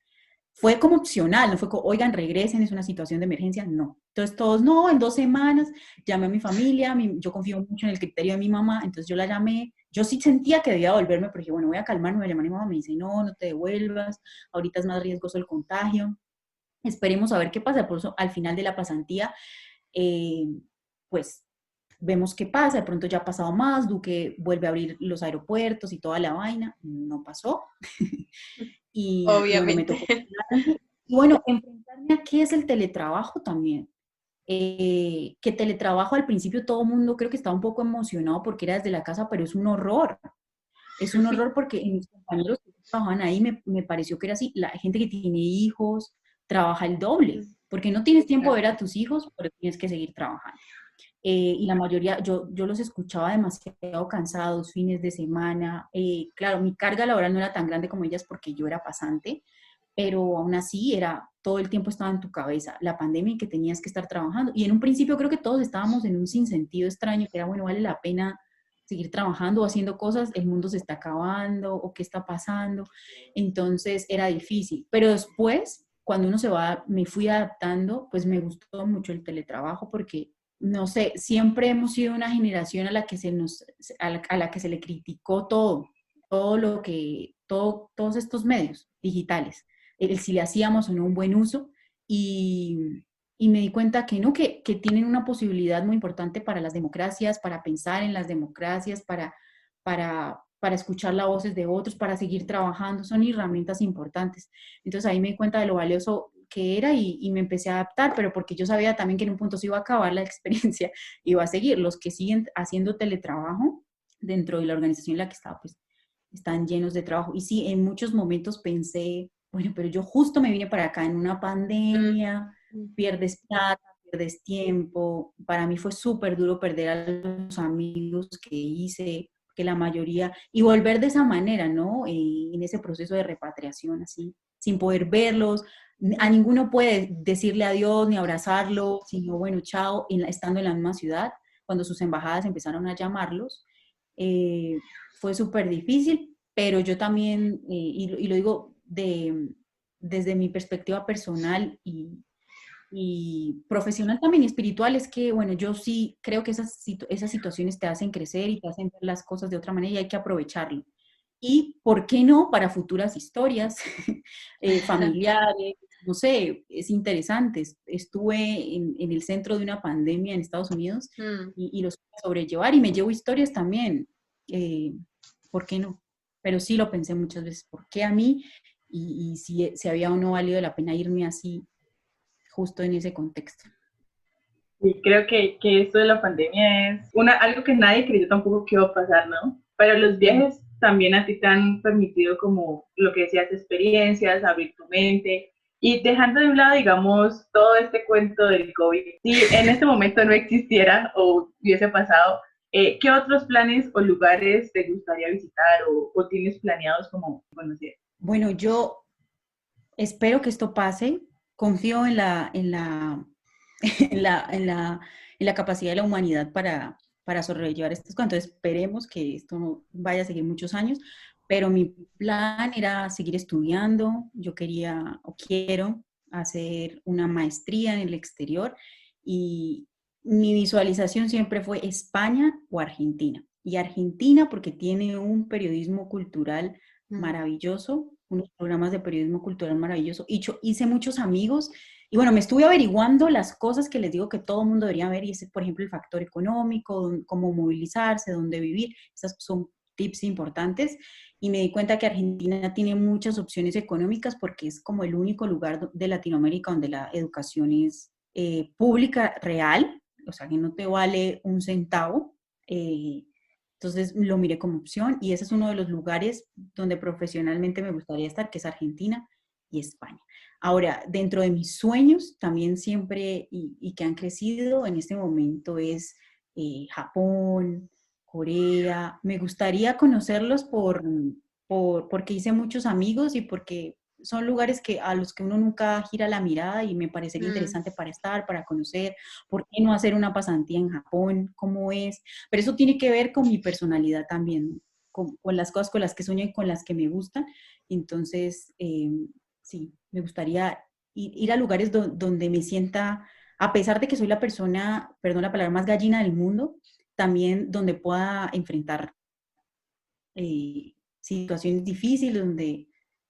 fue como opcional, no fue como, oigan, regresen, es una situación de emergencia, no. Entonces todos, no, en 2 semanas, llamé a mi familia, yo confío mucho en el criterio de mi mamá, entonces yo la llamé, yo sí sentía que debía volverme, pero dije, bueno, voy a calmarme, voy a llamar a mi mamá, me dice, no te devuelvas, ahorita es más riesgoso el contagio, esperemos a ver qué pasa, por eso al final de la pasantía, eh, pues vemos qué pasa, de pronto ya ha pasado más, Duque vuelve a abrir los aeropuertos y toda la vaina, no pasó, y bueno, me Obviamente. tocó. Y bueno, enfrentarme a qué es el teletrabajo también. Que teletrabajo al principio todo el mundo creo que estaba un poco emocionado porque era desde la casa, pero es un horror. Es un horror porque en mis compañeros que trabajaban ahí me pareció que era así. La gente que tiene hijos trabaja el doble, porque no tienes tiempo de ver a tus hijos, pero tienes que seguir trabajando. Y la mayoría, yo los escuchaba demasiado cansados, fines de semana. Claro, mi carga laboral no era tan grande como ellas porque yo era pasante, pero aún así era, todo el tiempo estaba en tu cabeza la pandemia en que tenías que estar trabajando. Y en un principio creo que todos estábamos en un sinsentido extraño, que era, bueno, vale la pena seguir trabajando o haciendo cosas, el mundo se está acabando o qué está pasando. Entonces era difícil. Pero después, cuando uno se va, me fui adaptando, pues me gustó mucho el teletrabajo porque, no sé, siempre hemos sido una generación a la que a la que se le criticó todo lo que, todos estos medios digitales, el si le hacíamos o no un buen uso, y, y me di cuenta que no, que tienen una posibilidad muy importante para las democracias, para pensar en las democracias, para escuchar las voces de otros, para seguir trabajando, son herramientas importantes. Entonces ahí me di cuenta de lo valioso que era y me empecé a adaptar, pero porque yo sabía también que en un punto se iba a acabar la experiencia, iba a seguir. Los que siguen haciendo teletrabajo dentro de la organización en la que estaba, pues están llenos de trabajo. Y sí, en muchos momentos pensé, bueno, pero yo justo me vine para acá en una pandemia, Mm. pierdes plata, pierdes tiempo. Para mí fue súper duro perder a los amigos que hice, que la mayoría, y volver de esa manera, ¿no? En ese proceso de repatriación, así, sin poder verlos. A ninguno puede decirle adiós ni abrazarlo, sino bueno, chao, estando en la misma ciudad, cuando sus embajadas empezaron a llamarlos. Fue súper difícil, pero yo también, y lo digo desde mi perspectiva personal y profesional también y espiritual, es que, bueno, yo sí creo que esas situaciones te hacen crecer y te hacen ver las cosas de otra manera y hay que aprovecharlo. Y, ¿por qué no? Para futuras historias familiares, no sé, es interesante. Estuve en el centro de una pandemia en Estados Unidos Mm. y los pude sobrellevar y me llevo historias también. Eh, ¿Por qué no? Pero sí lo pensé muchas veces, ¿por qué a mí? Y si había o no valido la pena irme así justo en ese contexto. Y creo que esto de la pandemia es algo que nadie creyó tampoco que iba a pasar, ¿no? Pero los Mm. viajes también a ti te han permitido, como lo que decías, experiencias, abrir tu mente y dejando de un lado, digamos, todo este cuento del COVID. Si en este momento no existiera o hubiese pasado, ¿qué otros planes o lugares te gustaría visitar o tienes planeados como conocer? Bueno, yo espero que esto pase. Confío en la capacidad de la humanidad para sobrellevar estos cuentos. Esperemos que esto no vaya a seguir muchos años, pero mi plan era seguir estudiando. Yo quería o quiero hacer una maestría en el exterior y mi visualización siempre fue España o Argentina. Y Argentina porque tiene un periodismo cultural Mm. maravilloso, unos programas de periodismo cultural maravilloso. Y yo hice muchos amigos y bueno, me estuve averiguando las cosas que les digo que todo el mundo debería ver y es, por ejemplo, el factor económico, cómo movilizarse, dónde vivir. Esas son tips importantes y me di cuenta que Argentina tiene muchas opciones económicas porque es como el único lugar de Latinoamérica donde la educación es pública real, o sea, que no te vale un centavo. Entonces lo miré como opción y ese es uno de los lugares donde profesionalmente me gustaría estar, que es Argentina y España. Ahora, dentro de mis sueños, también siempre y que han crecido en este momento es Japón, Corea. Me gustaría conocerlos porque hice muchos amigos y porque son lugares a los que uno nunca gira la mirada y me parecería Mm. interesante para estar, para conocer. ¿Por qué no hacer una pasantía en Japón? ¿Cómo es? Pero eso tiene que ver con mi personalidad también, ¿no? Con las cosas con las que sueño y con las que me gustan. Entonces, sí, me gustaría ir a lugares donde me sienta, a pesar de que soy la persona, perdón la palabra, más gallina del mundo, también donde pueda enfrentar situaciones difíciles,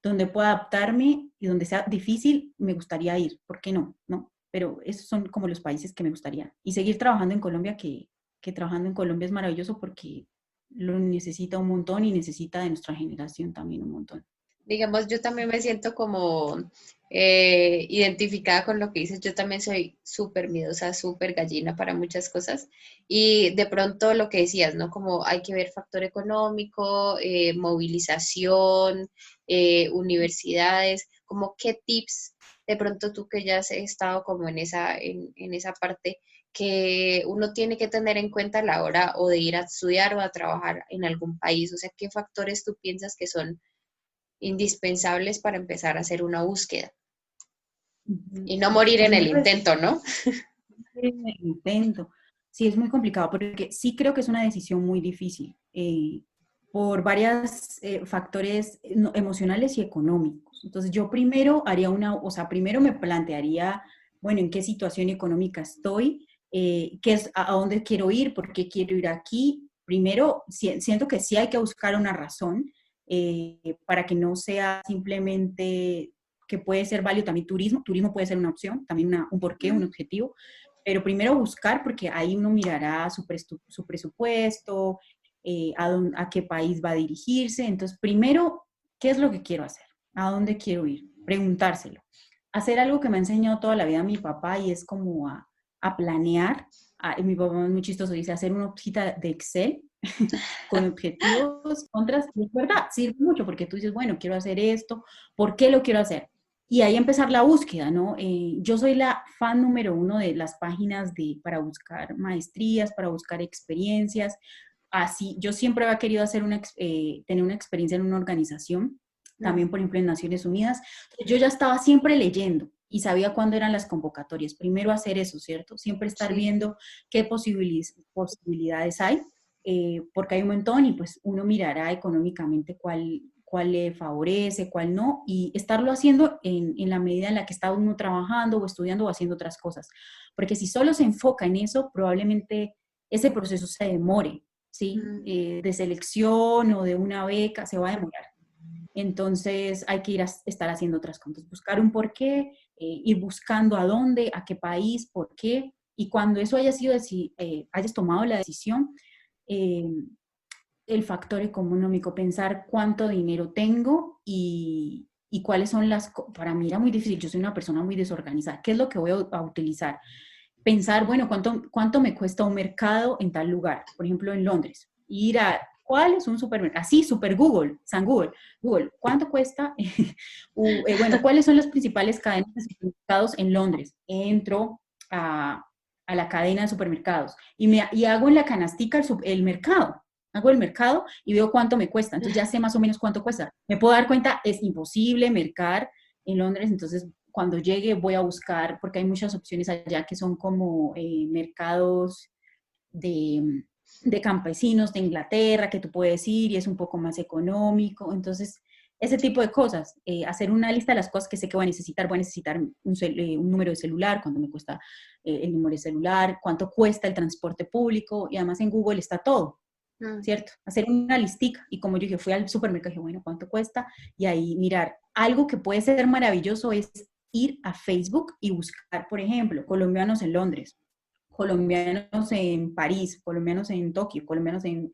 donde pueda adaptarme y donde sea difícil, me gustaría ir. ¿Por qué no? ¿No? Pero esos son como los países que me gustaría. Y seguir trabajando en Colombia, que trabajando en Colombia es maravilloso porque lo necesita un montón y necesita de nuestra generación también un montón. Digamos, yo también me siento como identificada con lo que dices. Yo también soy súper miedosa, súper gallina para muchas cosas. Y de pronto lo que decías, ¿no? Como hay que ver factor económico, movilización, universidades, como qué tips, de pronto tú que ya has estado como en esa parte, que uno tiene que tener en cuenta a la hora o de ir a estudiar o a trabajar en algún país. O sea, ¿qué factores tú piensas que son indispensables para empezar a hacer una búsqueda Ujú. y no morir Pues en a mí el me parece intento, ¿no? que intento. Sí, es muy complicado porque sí creo que es una decisión muy difícil por varios factores emocionales y económicos. Entonces yo primero haría o sea, primero me plantearía, bueno, en qué situación económica estoy, qué es, a dónde quiero ir, por qué quiero ir aquí. Primero, siento que sí hay que buscar una razón para que no sea simplemente que puede ser válido también turismo. Turismo puede ser una opción, también un porqué, un objetivo, pero primero buscar, porque ahí uno mirará su presupuesto, a qué país va a dirigirse. Entonces, primero, ¿qué es lo que quiero hacer? ¿A dónde quiero ir? Preguntárselo. Hacer algo que me ha enseñado toda la vida mi papá y es como a planear. Mi papá es muy chistoso, dice hacer una hojita de Excel con objetivos, contras, y es verdad, sirve mucho porque tú dices, bueno, quiero hacer esto, ¿por qué lo quiero hacer? Y ahí empezar la búsqueda, ¿no? Yo soy la fan número uno de las páginas para buscar maestrías, para buscar experiencias. Así, yo siempre había querido tener una experiencia en una organización, también, por ejemplo, en Naciones Unidas. Yo ya estaba siempre leyendo y sabía cuándo eran las convocatorias. Primero hacer eso, ¿cierto? Siempre estar Sí. viendo qué posibilidades hay, porque hay un montón y pues uno mirará económicamente cuál le favorece, cuál no, y estarlo haciendo en la medida en la que está uno trabajando o estudiando o haciendo otras cosas. Porque si solo se enfoca en eso, probablemente ese proceso se demore, ¿sí? De selección o de una beca, se va a demorar. Entonces hay que estar haciendo otras cosas, buscar un porqué, ir buscando a dónde, a qué país, por qué, y cuando eso hayas tomado la decisión, eh, el factor económico, pensar cuánto dinero tengo y cuáles son para mí era muy difícil, yo soy una persona muy desorganizada, ¿qué es lo que voy a utilizar? Pensar, bueno, ¿cuánto me cuesta un mercado en tal lugar? Por ejemplo, en Londres. Ir a, ¿cuál es un supermercado? Así, super Google, San Google. Google, ¿cuánto cuesta? Bueno, ¿cuáles son las principales cadenas de supermercados en Londres? Entro a la cadena de supermercados y hago en la canastica el mercado. Hago el mercado y veo cuánto me cuesta. Entonces ya sé más o menos cuánto cuesta. Me puedo dar cuenta, es imposible mercar en Londres, entonces cuando llegue voy a buscar, porque hay muchas opciones allá que son como mercados de campesinos de Inglaterra, que tú puedes ir y es un poco más económico. Entonces, ese tipo de cosas, hacer una lista de las cosas que sé que voy a necesitar un número de celular, cuánto me cuesta el número de celular, cuánto cuesta el transporte público, y además en Google está todo. ¿Cierto? Hacer una listica y como yo dije, fui al supermercado y dije, bueno, ¿cuánto cuesta? Y ahí mirar. Algo que puede ser maravilloso es ir a Facebook y buscar, por ejemplo, colombianos en Londres, colombianos en París, colombianos en Tokio, colombianos en,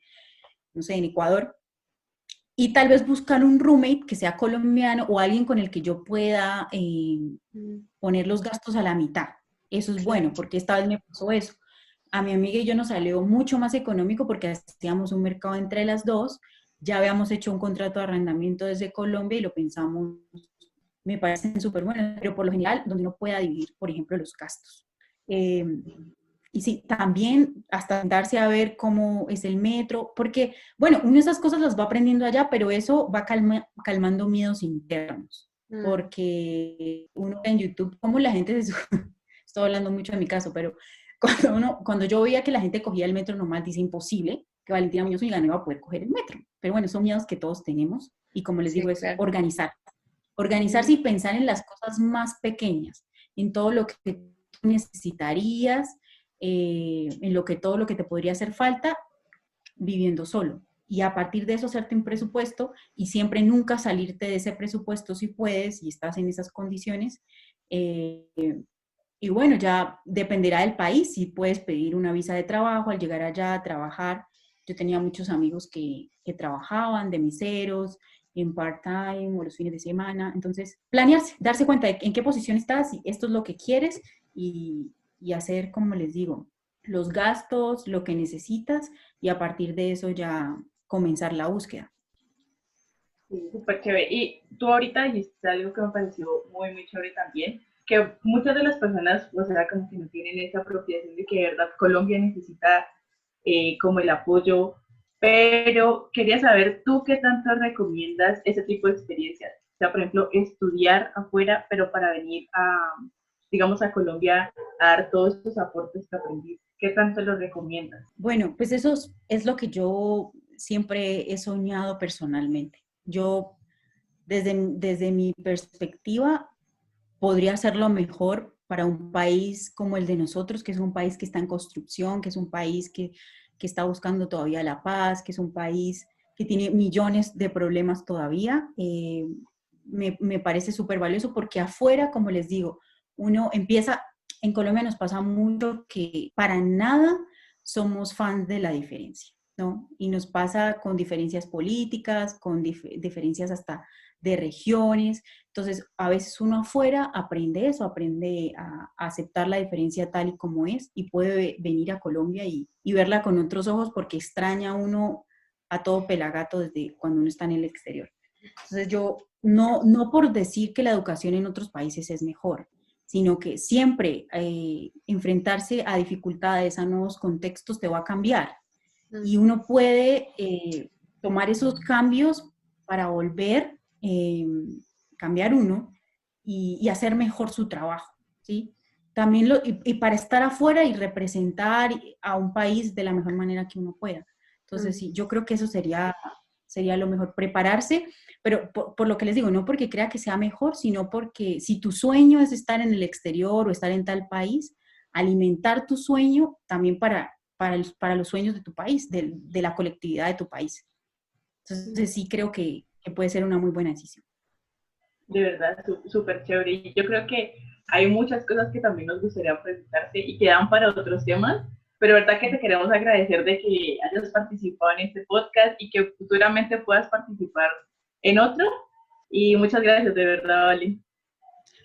no sé, en Ecuador, y tal vez buscar un roommate que sea colombiano o alguien con el que yo pueda poner los gastos a la mitad. Eso es Claro. bueno, porque esta vez me pasó eso. A mi amiga y yo nos salió mucho más económico porque hacíamos un mercado entre las dos, ya habíamos hecho un contrato de arrendamiento desde Colombia y lo pensamos, me parecen súper buenos, pero por lo general donde uno pueda dividir, por ejemplo, los gastos. Eh, y sí, también hasta darse a ver cómo es el metro, porque, bueno, una de esas cosas las va aprendiendo allá, pero eso va calmando miedos internos, porque uno ve en YouTube cómo la gente estoy hablando mucho de mi caso, pero cuando yo veía que la gente cogía el metro normal, dice imposible que Valentina Muñoz y la no iba a poder coger el metro. Pero bueno, son miedos que todos tenemos y como les digo Sí, es claro. organizar. Organizarse y pensar en las cosas más pequeñas, en todo lo que tú necesitarías, todo lo que te podría hacer falta viviendo solo. Y a partir de eso hacerte un presupuesto y siempre nunca salirte de ese presupuesto si puedes y estás en esas condiciones. Eh, y bueno, ya dependerá del país, si puedes pedir una visa de trabajo al llegar allá a trabajar. Yo tenía muchos amigos que trabajaban de meseros, en part-time o los fines de semana. Entonces, planearse, darse cuenta de en qué posición estás y esto es lo que quieres y hacer, como les digo, los gastos, lo que necesitas y a partir de eso ya comenzar la búsqueda. Sí, súper chévere. Y tú ahorita dijiste algo que me pareció muy, muy chévere también, que muchas de las personas, o sea, como que no tienen esa apropiación de que de verdad Colombia necesita como el apoyo pero quería saber tú qué tanto recomiendas ese tipo de experiencias. O sea, por ejemplo, estudiar afuera, pero para venir a, digamos, a Colombia a dar todos estos aportes que aprendí. ¿Qué tanto lo recomiendas? Bueno, pues eso es lo que yo siempre he soñado personalmente. Yo, desde mi perspectiva, podría hacerlo mejor para un país como el de nosotros, que es un país que está en construcción, que es un país que está buscando todavía la paz, que es un país que tiene millones de problemas todavía. Me parece súper valioso porque afuera, como les digo, uno empieza, en Colombia nos pasa mucho que para nada somos fans de la diferencia, ¿no? Y nos pasa con diferencias políticas, con diferencias hasta de regiones. Entonces, a veces uno afuera aprende eso, aprende a aceptar la diferencia tal y como es y puede venir a Colombia y verla con otros ojos porque extraña uno a todo pelagato desde cuando uno está en el exterior. Entonces, yo no por decir que la educación en otros países es mejor, sino que siempre enfrentarse a dificultades, a nuevos contextos te va a cambiar. Y uno puede tomar esos cambios para volver, cambiar uno y hacer mejor su trabajo, ¿sí? También y para estar afuera y representar a un país de la mejor manera que uno pueda. Entonces, sí, yo creo que eso sería lo mejor, prepararse, pero por lo que les digo, no porque crea que sea mejor, sino porque si tu sueño es estar en el exterior o estar en tal país, alimentar tu sueño también para los sueños de tu país, de la colectividad de tu país. Entonces sí creo que puede ser una muy buena decisión. De verdad, súper chévere. Y yo creo que hay muchas cosas que también nos gustaría preguntarte y quedan para otros temas, pero verdad que te queremos agradecer de que hayas participado en este podcast y que futuramente puedas participar en otro. Y muchas gracias, de verdad, Vale.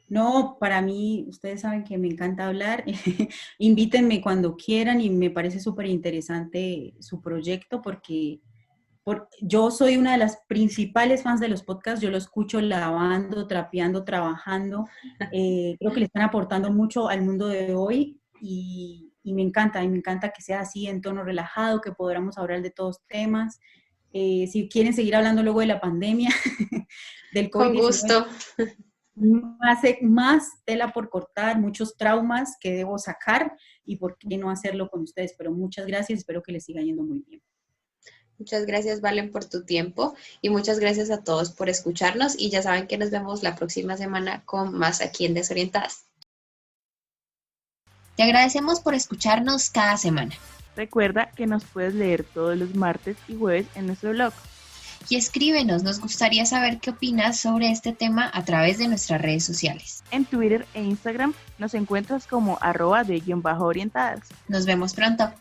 No, para mí, ustedes saben que me encanta hablar. Invítenme cuando quieran y me parece súper interesante su proyecto porque yo soy una de las principales fans de los podcasts. Yo lo escucho lavando, trapeando, trabajando. Creo que le están aportando mucho al mundo de hoy y me encanta que sea así en tono relajado, que podamos hablar de todos temas. Si quieren seguir hablando luego de la pandemia, del COVID-19. Con gusto. Más tela por cortar, muchos traumas que debo sacar y por qué no hacerlo con ustedes. Pero muchas gracias, espero que les siga yendo muy bien. Muchas gracias, Valen, por tu tiempo y muchas gracias a todos por escucharnos y ya saben que nos vemos la próxima semana con más aquí en Desorientadas. Te agradecemos por escucharnos cada semana. Recuerda que nos puedes leer todos los martes y jueves en nuestro blog. Y escríbenos, nos gustaría saber qué opinas sobre este tema a través de nuestras redes sociales. En Twitter e Instagram nos encuentras como @de_orientadas. Nos vemos pronto.